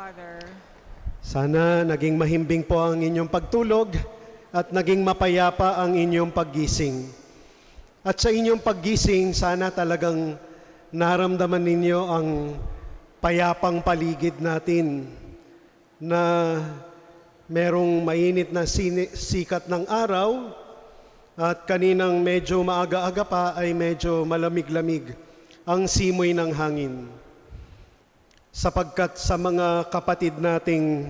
Father. Sana naging mahimbing po ang inyong pagtulog at naging mapayapa ang inyong paggising. At sa inyong paggising, sana talagang naramdaman ninyo ang payapang paligid natin na merong mainit na sikat ng araw at kaninang medyo maaga-aga pa ay medyo malamig-lamig ang simoy ng hangin. Sapagkat sa mga kapatid nating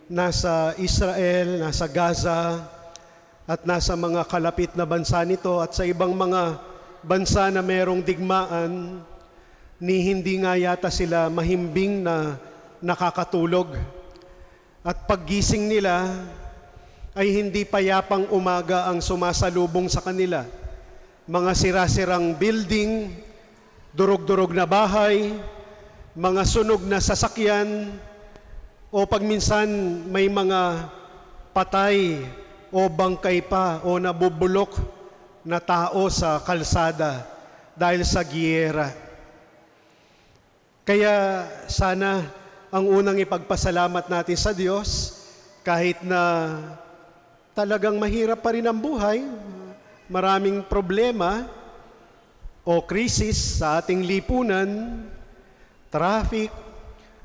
nasa Israel, nasa Gaza, at nasa mga kalapit na bansa nito at sa ibang mga bansa na merong digmaan, ni hindi nga yata sila mahimbing na nakakatulog. At paggising nila ay hindi payapang umaga ang sumasalubong sa kanila. Mga sira-sirang building, durog-durog na bahay, mga sunog na sasakyan, o pagminsan may mga patay o bangkay pa o nabubulok na tao sa kalsada dahil sa giyera. Kaya sana ang unang ipagpasalamat natin sa Diyos, kahit na talagang mahirap pa rin ang buhay, maraming problema o krisis sa ating lipunan, traffic,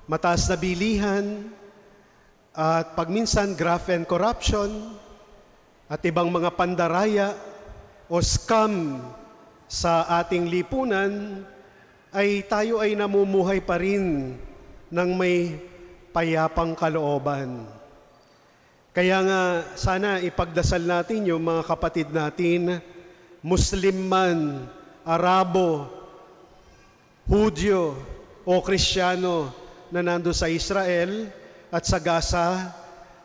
mataas na bilihan, at pagminsan graft and corruption, at ibang mga pandaraya o scam sa ating lipunan, ay tayo ay namumuhay pa rin ng may payapang kalooban. Kaya nga sana ipagdasal natin yung mga kapatid natin, Muslim man, Arabo, Hudyo, o Kristiyano na nando sa Israel at sa Gaza,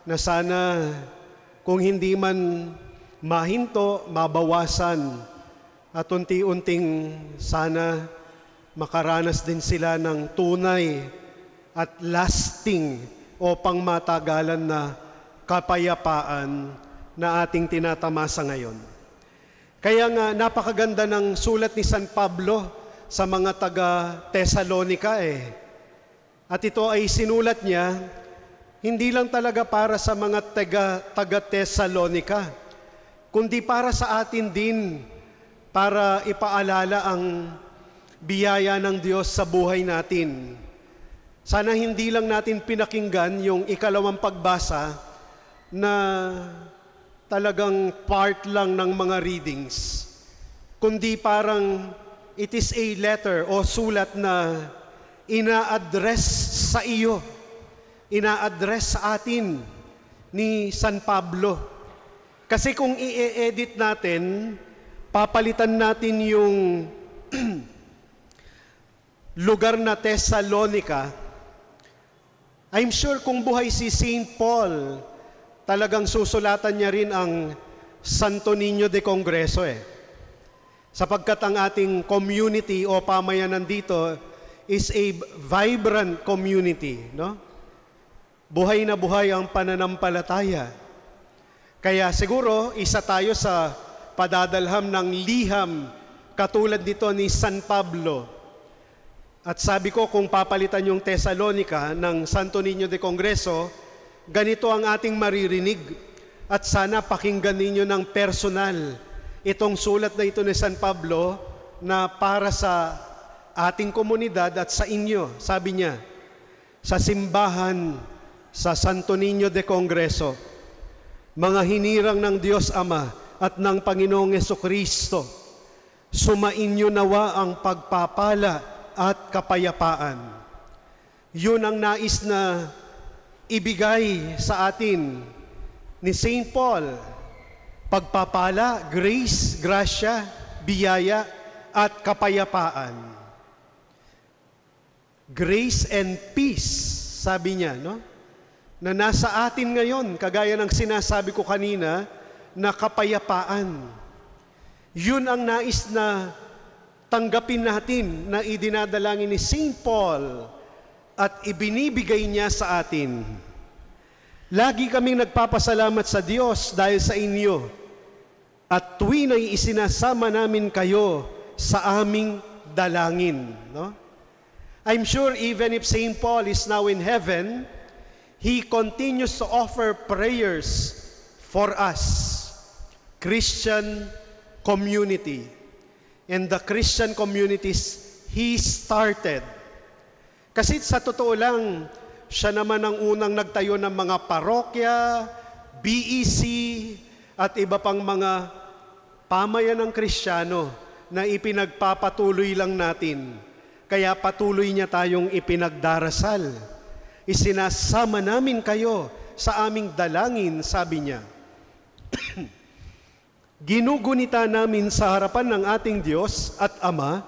na sana kung hindi man mahinto, mabawasan, at unti-unting sana makaranas din sila ng tunay at lasting o pangmatagalan na kapayapaan na ating tinatamasa ngayon. Kaya nga napakaganda ng sulat ni San Pablo sa mga taga-Tesalonica At ito ay sinulat niya, hindi lang talaga para sa mga taga-Tesalonica, kundi para sa atin din, para ipaalala ang biyaya ng Diyos sa buhay natin. Sana hindi lang natin pinakinggan yung ikalawang pagbasa na talagang part lang ng mga readings, kundi parang it is a letter o sulat na ina-address sa iyo, ina-address sa atin ni San Pablo. Kasi kung i-edit natin, papalitan natin yung lugar na Thessalonica, I'm sure kung buhay si St. Paul, talagang susulatan niya rin ang Santo Niño de Congreso Sapagkat ang ating community o pamayanan dito is a vibrant community, no? Buhay na buhay ang pananampalataya. Kaya siguro, isa tayo sa padadalham ng liham katulad dito ni San Pablo. At sabi ko, kung papalitan yung Thessalonica ng Santo Niño de Congreso, ganito ang ating maririnig. At sana pakinggan ninyo ng personal itong sulat na ito ni San Pablo na para sa ating komunidad at sa inyo. Sabi niya, sa simbahan sa Santo Niño de Congreso, mga hinirang ng Diyos Ama at ng Panginoong Jesucristo, sumainyo nawa ang pagpapala at kapayapaan. Yun ang nais na ibigay sa atin ni St. Paul. Pagpapala, grace, grasya, biyaya, at kapayapaan. Grace and peace, sabi niya, no? Na nasa atin ngayon, kagaya ng sinasabi ko kanina, na kapayapaan. Yun ang nais na tanggapin natin na idinadalangin ni St. Paul at ibinibigay niya sa atin. Lagi kaming nagpapasalamat sa Diyos dahil sa inyo at tuwin ay isinasama namin kayo sa aming dalangin. No? I'm sure even if St. Paul is now in heaven, He continues to offer prayers for us, Christian community. And the Christian communities He started. Kasi sa totoo lang, siya naman ang unang nagtayo ng mga parokya, BEC, at iba pang mga pamayan ng Kristiyano na ipinagpapatuloy lang natin. Kaya patuloy niya tayong ipinagdarasal. Isinasama namin kayo sa aming dalangin, sabi niya. Ginugunita namin sa harapan ng ating Diyos at Ama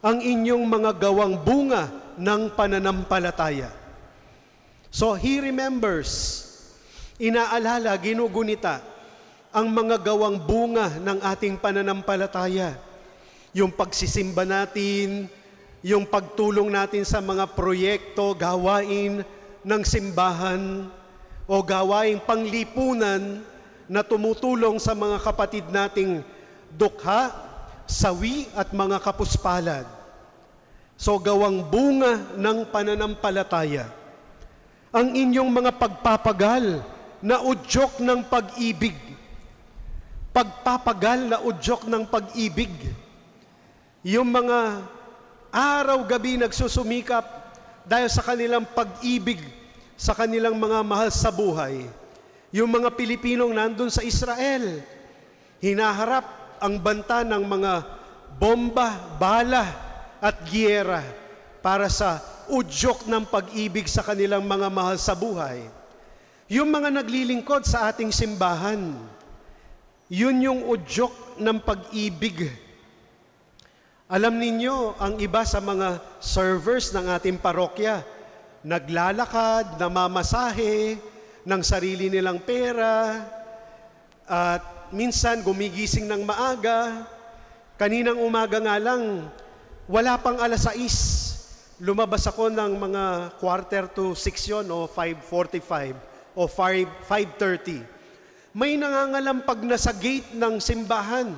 ang inyong mga gawang bunga ng pananampalataya. So He remembers, inaalala, ginugunita ang mga gawang bunga ng ating pananampalataya. Yung pagsisimba natin, yung pagtulong natin sa mga proyekto, gawain ng simbahan o gawaing panglipunan na tumutulong sa mga kapatid nating dukha, sawi at mga kapuspalad. So gawang bunga ng pananampalataya. Ang inyong mga pagpapagal na udyok ng pag-ibig. Pagpapagal na udyok ng pag-ibig. Yung mga araw-gabi nagsusumikap dahil sa kanilang pag-ibig sa kanilang mga mahal sa buhay. Yung mga Pilipinong nandun sa Israel, hinaharap ang banta ng mga bomba, bala at giyera para sa udyok ng pag-ibig sa kanilang mga mahal sa buhay. Yung mga naglilingkod sa ating simbahan, yun yung udyok ng pag-ibig. Alam ninyo, ang iba sa mga servers ng ating parokya, naglalakad, namamasahe ng sarili nilang pera, at minsan gumigising ng maaga. Kaninang umaga nga lang, wala pang 6:00, lumabas ako ng mga 5:45 yun, o 5:45 o 5:30. May nangangalampag na sa gate ng simbahan.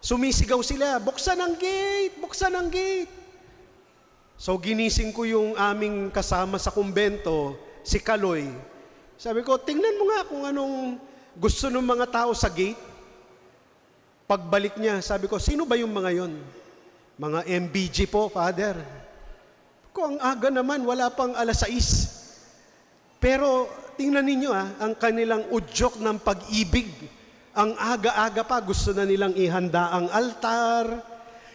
Sumisigaw sila, buksan ang gate, buksan ang gate. So ginising ko yung aming kasama sa kumbento, si Kaloy. Sabi ko, tingnan mo nga kung anong gusto ng mga tao sa gate. Pagbalik niya, sabi ko, sino ba yung mga yon? Mga MBG po, Father. Kung ang aga naman, wala pang 6:00. Pero tingnan ninyo ang kanilang udyok ng pag-ibig. Ang aga-aga pa, gusto na nilang ihanda ang altar,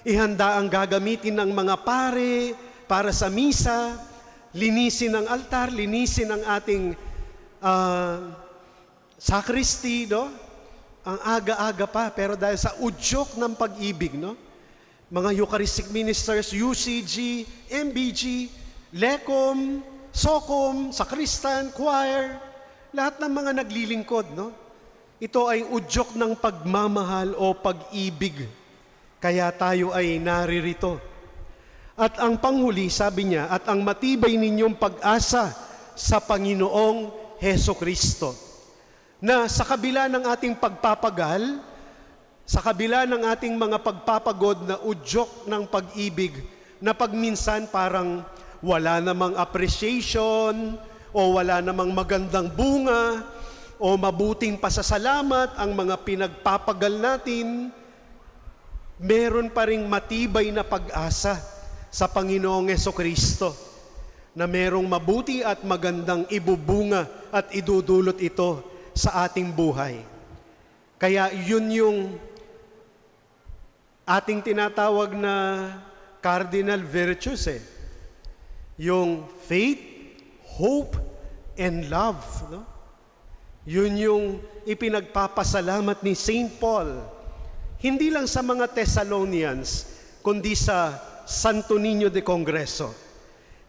ihanda ang gagamitin ng mga pare para sa misa, linisin ang altar, linisin ang ating sacristy, no? Ang aga-aga pa, pero dahil sa udyok ng pag-ibig, no? Mga Eucharistic ministers, UCG, MBG, LECOM, SOCOM, Sacristan, Choir, lahat ng mga naglilingkod, no? Ito ay udyok ng pagmamahal o pag-ibig. Kaya tayo ay naririto. At ang panghuli, sabi niya, at ang matibay ninyong pag-asa sa Panginoong Hesukristo, na sa kabila ng ating pagpapagal, sa kabila ng ating mga pagpapagod na udyok ng pag-ibig, na pagminsan parang wala namang appreciation o wala namang magandang bunga o mabuting pasasalamat ang mga pinagpapagal natin, meron pa ring matibay na pag-asa sa Panginoong Hesukristo na merong mabuti at magandang ibubunga at idudulot ito sa ating buhay. Kaya yun yung ating tinatawag na cardinal virtues Yung faith, hope, and love. No? Yun yung ipinagpapasalamat ni St. Paul. Hindi lang sa mga Thessalonians, kundi sa Santo Niño de Congreso.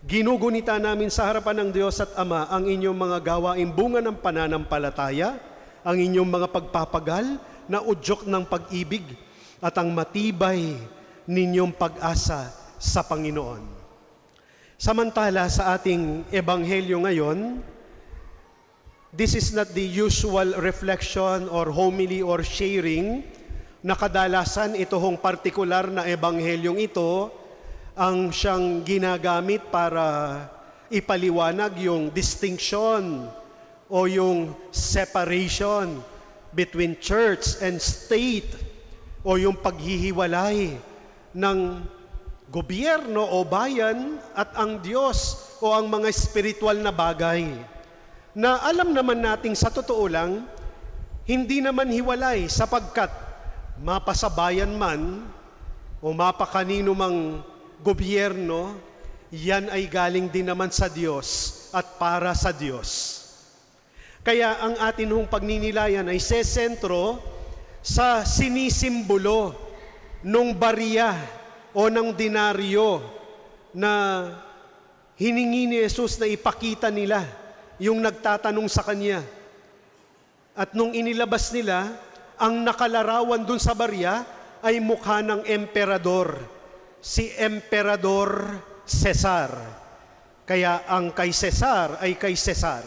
Ginugunita namin sa harapan ng Diyos at Ama ang inyong mga gawaing bunga ng pananampalataya, ang inyong mga pagpapagal na udyok ng pag-ibig, at ang matibay ninyong pag-asa sa Panginoon. Samantala sa ating ebanghelyo ngayon, this is not the usual reflection or homily or sharing na kadalasan ito hong partikular na ebanghelyong ito ang siyang ginagamit para ipaliwanag yung distinction o yung separation between church and state o yung paghihiwalay ng gobyerno o bayan at ang Diyos o ang mga spiritual na bagay. Na alam naman nating sa totoo lang, hindi naman hiwalay sapagkat mapasabayan man o mapakanino mang gobyerno, yan ay galing din naman sa Diyos at para sa Diyos. Kaya ang atin hong pagninilayan ay sesentro sa sinisimbolo nung barya o ng dinaryo na hiningi ni Jesus na ipakita nila yung nagtatanong sa Kanya. At nung inilabas nila, ang nakalarawan dun sa barya ay mukha ng emperador, si Emperador Cesar. Kaya ang kay Cesar ay kay Cesar.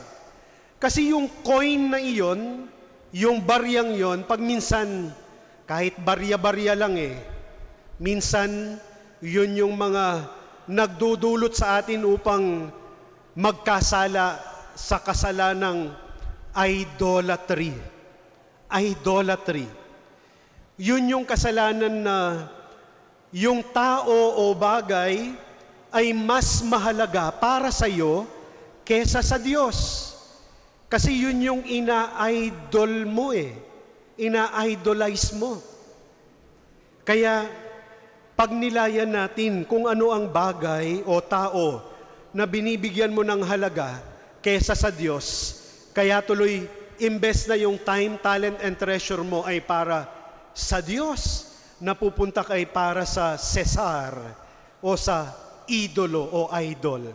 Kasi yung coin na iyon, yung baryang yon, pag minsan, kahit barya-barya lang minsan, yun yung mga nagdudulot sa atin upang magkasala sa kasalanang idolatry. Idolatry. Yun yung kasalanan na yung tao o bagay ay mas mahalaga para sa iyo kesa sa Diyos. Kasi yun yung ina-idol mo ina-idolize mo. Kaya pag nilayan natin kung ano ang bagay o tao na binibigyan mo ng halaga kesa sa Diyos, kaya tuloy, imbes na yung time, talent, and treasure mo ay para sa Diyos, napupunta kay para sa Cesar o sa idolo o idol.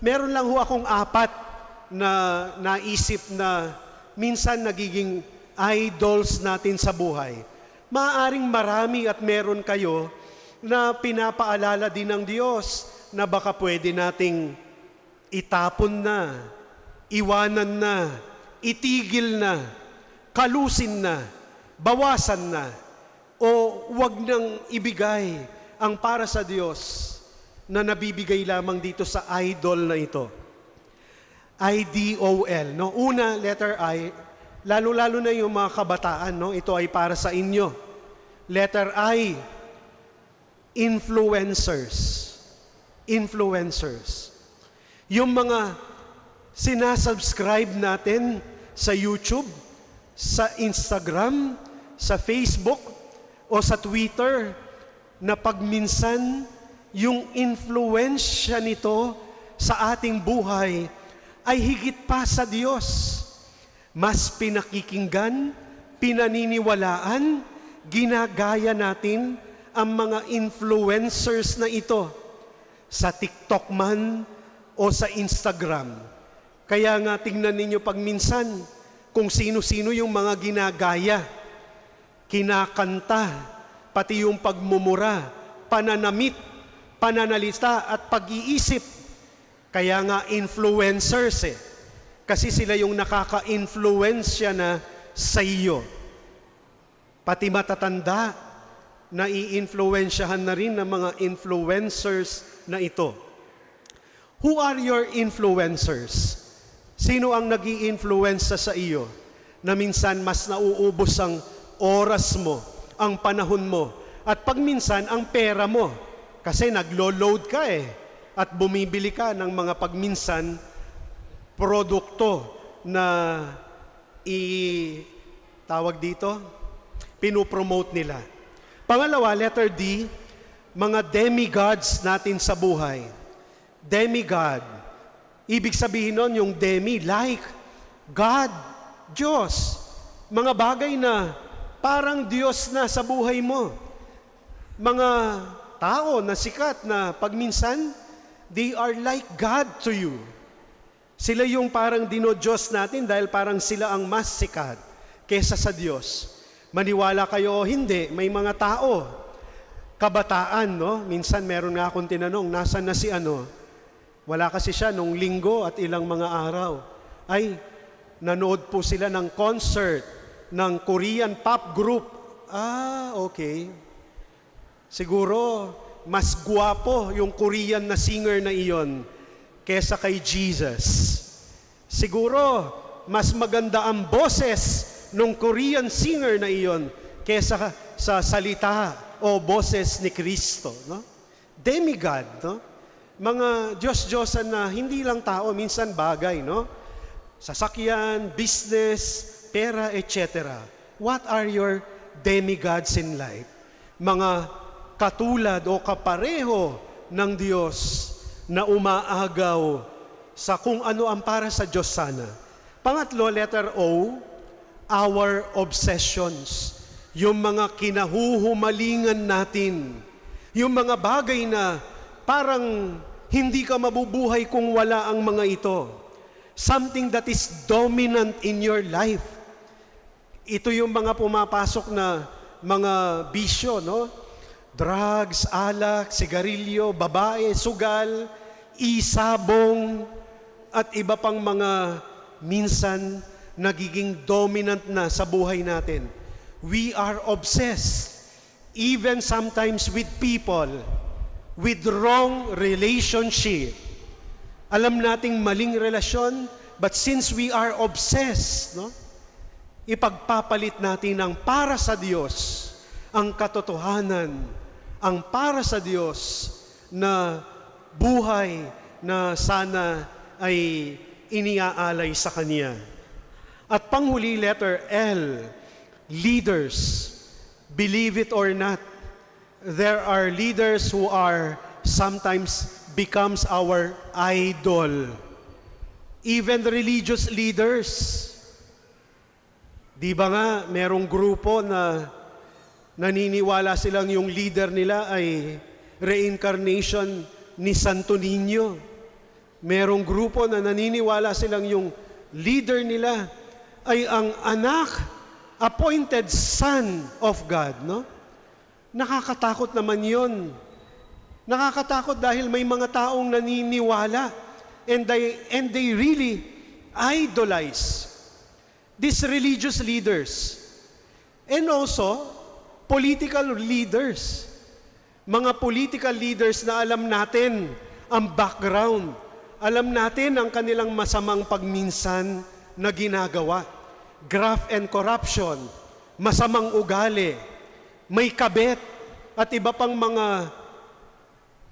Meron lang ho akong 4 na naisip na minsan nagiging idols natin sa buhay. Maaaring marami at meron kayo na pinapaalala din ng Diyos na baka pwede nating itapon na, iwanan na, itigil na, kalusin na, bawasan na, o wag nang ibigay ang para sa Diyos na nabibigay lamang dito sa idol na ito. IDOL, no? Una, letter I, lalo-lalo na yung mga kabataan, no? Ito ay para sa inyo. Letter I, influencers. Influencers. Yung mga sinasubscribe natin sa YouTube, sa Instagram, sa Facebook, o sa Twitter, na pagminsan yung influensya nito sa ating buhay ay higit pa sa Diyos. Mas pinakikinggan, pinaniniwalaan, ginagaya natin ang mga influencers na ito sa TikTok man o sa Instagram. Kaya nga tingnan ninyo pagminsan kung sino-sino yung mga ginagaya, kinakanta, pati yung pagmumura, pananamit, pananalita at pag-iisip. Kaya nga influencers kasi sila yung nakaka-influensya na sa iyo. Pati matatanda, nai-influensyahan na rin ng mga influencers na ito. Who are your influencers? Sino ang nag-i-influensya sa iyo na minsan mas nauubos ang oras mo, ang panahon mo, at pagminsan ang pera mo? Kasi naglo-load ka at bumibili ka ng mga pagminsan produkto na tawag dito, pinopromote nila. Pangalawa, letter D, mga demigods natin sa buhay. Demigod. Ibig sabihin nun yung demi, like, God, Diyos. Mga bagay na parang Diyos na sa buhay mo. Mga tao na sikat na pagminsan, they are like God to you. Sila yung parang dino-Diyos natin dahil parang sila ang mas sikat kesa sa Diyos. Maniwala kayo o hindi, may mga tao, kabataan, no? Minsan meron nga akong tinanong, nasan na si ano? Wala kasi siya nung linggo at ilang mga araw. Ay, nanood po sila ng concert ng Korean pop group. Ah, okay. Siguro, mas guwapo yung Korean na singer na iyon kesa kay Jesus. Siguro, mas maganda ang boses nung Korean singer na iyon kesa sa salita o boses ni Kristo. No? Demigod, no? Mga Diyos-Diyosan na hindi lang tao, minsan bagay, no? Sasakyan, business, pera, etc. What are your demigods in life? Mga katulad o kapareho ng Diyos na umaagaw sa kung ano ang para sa Diyos sana. Pangatlo, letter O, our obsessions. Yung mga kinahuhumalingan natin. Yung mga bagay na parang hindi ka mabubuhay kung wala ang mga ito. Something that is dominant in your life. Ito yung mga pumapasok na mga bisyo, no? Drugs, alak, sigarilyo, babae, sugal, isabong, at iba pang mga minsan nagiging dominant na sa buhay natin. We are obsessed, even sometimes with people, with wrong relationship. Alam nating maling relasyon, but since we are obsessed, no? Ipagpapalit natin ang para sa Diyos, ang katotohanan, ang para sa Diyos na buhay na sana ay iniaalay sa Kanya. At panghuli, letter L, leaders. Believe it or not, there are leaders who are sometimes becomes our idol. Even religious leaders. Di ba nga, merong grupo na naniniwala silang yung leader nila ay reincarnation ni Santo Niño. Merong grupo na naniniwala silang yung leader nila ay ang anak, appointed son of God, no? Nakakatakot naman yun. Nakakatakot dahil may mga taong naniniwala and they really idolize these religious leaders and also political leaders. Mga political leaders na alam natin ang background, alam natin ang kanilang masamang pagminsan na ginagawa. Graft and corruption, masamang ugali, may kabet, at iba pang mga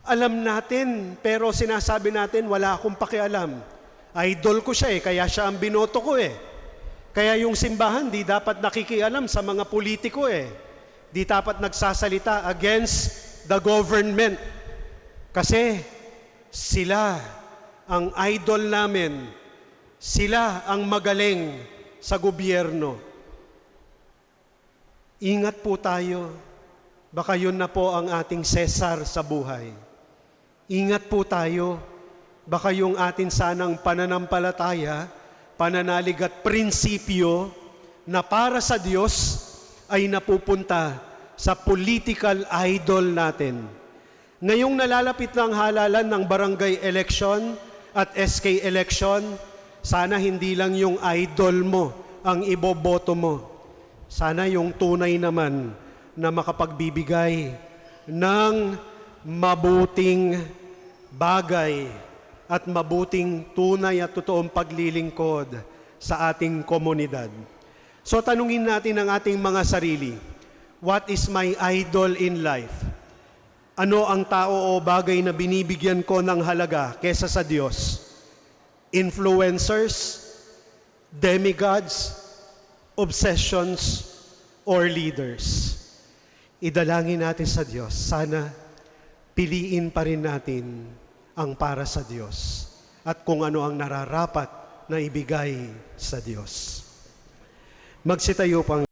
alam natin, pero sinasabi natin, wala akong pakialam. Idol ko siya kaya siya ang binoto ko Kaya yung simbahan, di dapat nakikialam sa mga politiko Di dapat nagsasalita against the government. Kasi sila ang idol namin. Sila ang magaling sa gobyerno. Ingat po tayo. Baka yun na po ang ating Cesar sa buhay. Ingat po tayo. Baka yung atin sanang pananampalataya, pananalig at prinsipyo na para sa Diyos ay napupunta sa political idol natin. Ngayong nalalapit ng halalan ng barangay election at SK election, sana hindi lang yung idol mo ang iboboto mo. Sana yung tunay naman na makapagbibigay ng mabuting bagay at mabuting tunay at totoong paglilingkod sa ating komunidad. So tanungin natin ang ating mga sarili, what is my idol in life? Ano ang tao o bagay na binibigyan ko ng halaga kesa sa Diyos? Influencers, demigods, obsessions, or leaders? Idalangin natin sa Diyos. Sana piliin pa rin natin ang para sa Diyos at kung ano ang nararapat na ibigay sa Diyos. Magsitayo pang